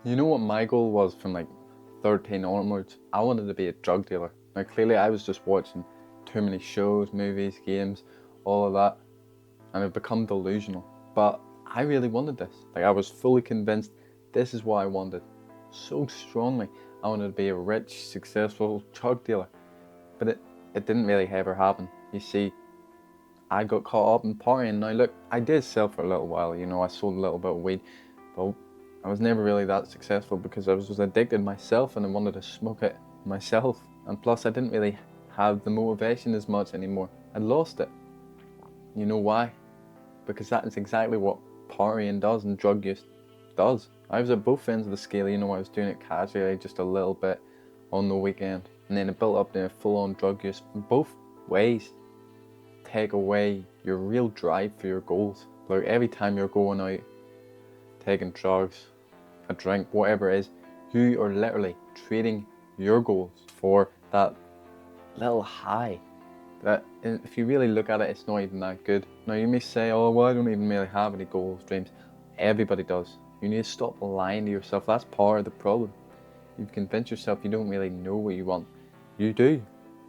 You know what my goal was from like 13 onwards? I wanted to be a drug dealer. Now, clearly, I was just watching too many shows, movies, games, all of that, and I've become delusional. But I really wanted this. Like, I was fully convinced this is what I wanted. So strongly. I wanted to be a rich, successful drug dealer. But it didn't really ever happen. You see, I got caught up in partying. Now, look, I did sell for a little while, I sold a little bit of weed, but I was never really that successful because I was addicted myself and I wanted to smoke it myself. And plus, I didn't really have the motivation as much anymore. I'd lost it. You know why? Because that is exactly what partying does and drug use does. I was at both ends of the scale, I was doing it casually, just a little bit on the weekend, and then it built up to full on drug use. Both ways take away your real drive for your goals. Like every time you're going out, taking drugs, a drink, whatever it is, you are literally trading your goals for that little high. That, if you really look at it, it's not even that good. Now you may say, oh well, I don't even really have any goals, dreams. Everybody does. You need to stop lying to yourself. That's part of the problem. You've convinced yourself you don't really know what you want. You do.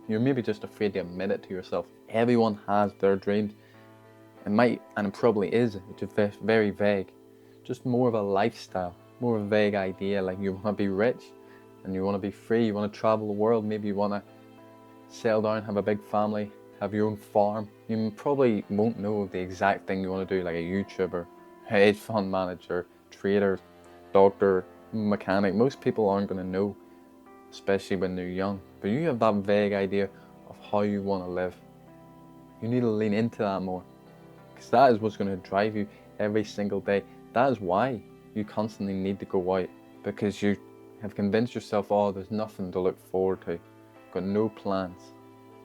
You're maybe just afraid to admit it to yourself. Everyone has their dreams. It might, and it probably is, it's very vague. Just more of a lifestyle, more of a vague idea, like you want to be rich and you want to be free, you want to travel the world, maybe you want to settle down, have a big family, have your own farm. You probably won't know the exact thing you want to do, like a YouTuber, hedge fund manager, trader, doctor, mechanic. Most people aren't going to know, especially when they're young. But you have that vague idea of how you want to live. You need to lean into that more, because that is what's going to drive you every single day. That is why you constantly need to go out, because you have convinced yourself, oh, there's nothing to look forward to. Got no plans,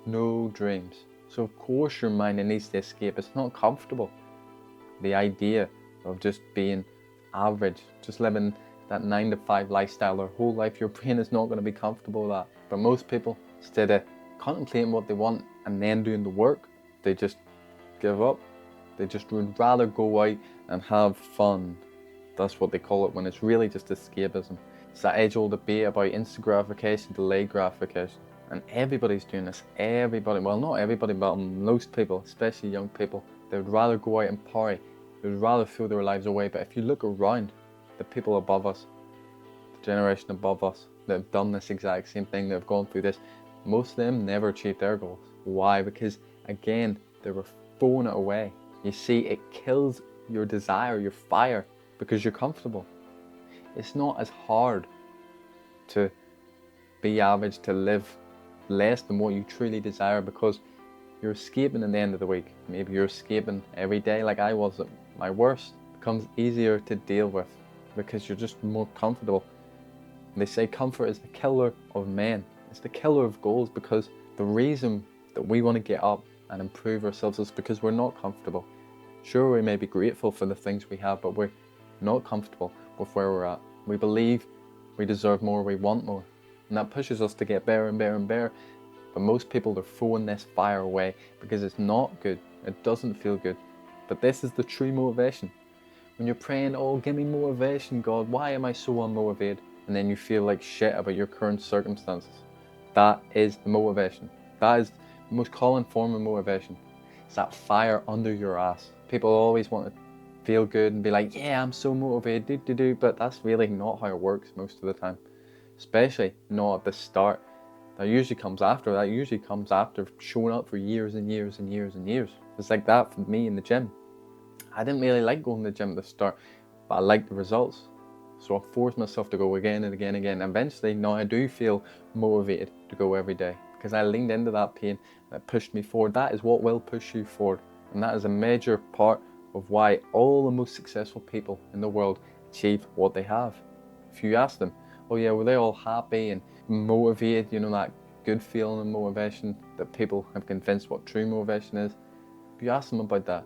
no dreams. So of course your mind needs to escape. It's not comfortable. The idea of just being average, just living that 9 to 5 lifestyle their whole life, your brain is not going to be comfortable with that. But most people, instead of contemplating what they want and then doing the work, they just give up. They just would rather go out and have fun. That's what they call it, when it's really just escapism. It's that age-old debate about instant gratification, delayed gratification. And everybody's doing this. Everybody, well, not everybody, but most people, especially young people, they would rather go out and party. They would rather throw their lives away. But if you look around, the people above us, the generation above us, that have done this exact same thing, that have gone through this, most of them never achieved their goals. Why? Because, again, they were throwing it away. You see, it kills your desire, your fire, because you're comfortable. It's not as hard to be average, to live less than what you truly desire, because you're escaping at the end of the week. Maybe you're escaping every day, like I was at my worst. It becomes easier to deal with because you're just more comfortable. They say comfort is the killer of men. It's the killer of goals, because the reason that we want to get up and improve ourselves is because we're not comfortable. Sure, we may be grateful for the things we have, but we're not comfortable with where we're at. We believe we deserve more, we want more, and that pushes us to get better and better and better. But most people are throwing this fire away because it's not good. It doesn't feel good. But this is the true motivation. When you're praying, oh, give me motivation, God, why am I so unmotivated? And then you feel like shit about your current circumstances. That is the motivation. That is the most common form of motivation. It's that fire under your ass. People always want to feel good and be like, yeah, I'm so motivated, but that's really not how it works most of the time. Especially not at the start. That usually comes after. That usually comes after showing up for years and years and years and years. It's like that for me in the gym. I didn't really like going to the gym at the start, but I liked the results. So I forced myself to go again and again and again. Eventually, now I do feel motivated to go every day, because I leaned into that pain and it pushed me forward. That is what will push you forward. And that is a major part of why all the most successful people in the world achieve what they have. If you ask them, oh yeah, were they all happy and motivated, that good feeling and motivation that people have convinced what true motivation is? If you ask them about that,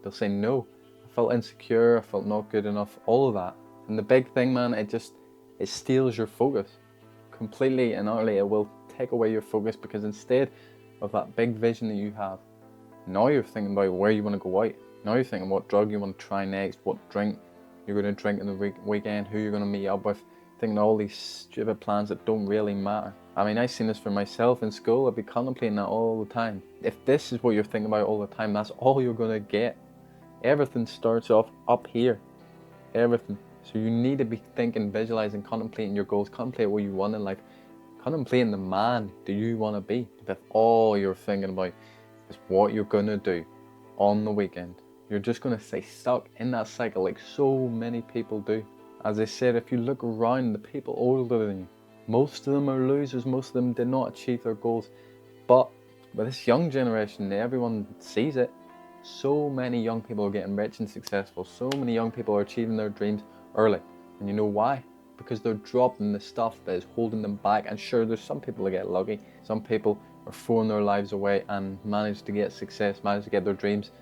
they'll say no. I felt insecure, I felt not good enough, all of that. And the big thing, man, it steals your focus completely and utterly. It will take away your focus, because instead of that big vision that you have, now you're thinking about where you want to go out. Now you're thinking what drug you want to try next, what drink you're going to drink in the weekend, who you're going to meet up with, thinking all these stupid plans that don't really matter. I mean, I've seen this for myself in school. I'd be contemplating that all the time. If this is what you're thinking about all the time, that's all you're going to get. Everything starts off up here. Everything. So you need to be thinking, visualizing, contemplating your goals, contemplate what you want in life, contemplating the man that you want to be. If all you're thinking about is what you're going to do on the weekend, you're just going to stay stuck in that cycle like so many people do. As I said, if you look around, the people older than you, most of them are losers, most of them did not achieve their goals. But with this young generation, everyone sees it. So many young people are getting rich and successful. So many young people are achieving their dreams early. And you know why? Because they're dropping the stuff that is holding them back. And sure, there's some people that get lucky. Some people are throwing their lives away and manage to get success, manage to get their dreams.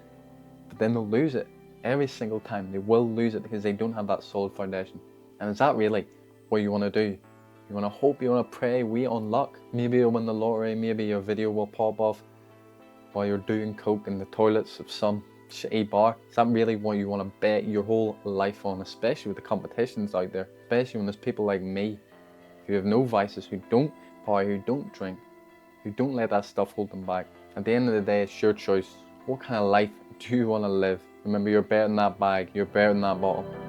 But then they'll lose it. Every single time they will lose it because they don't have that solid foundation. And is that really what you want to do? You want to hope, you want to pray, wait on luck. Maybe you'll win the lottery, maybe your video will pop off while you're doing coke in the toilets of some shitty bar. Is that really what you want to bet your whole life on, especially with the competitions out there? Especially when there's people like me who have no vices, who don't party, who don't drink, who don't let that stuff hold them back. At the end of the day, it's your choice. What kind of life do you want to live? Remember, you're better than that bag, you're better than that bottle.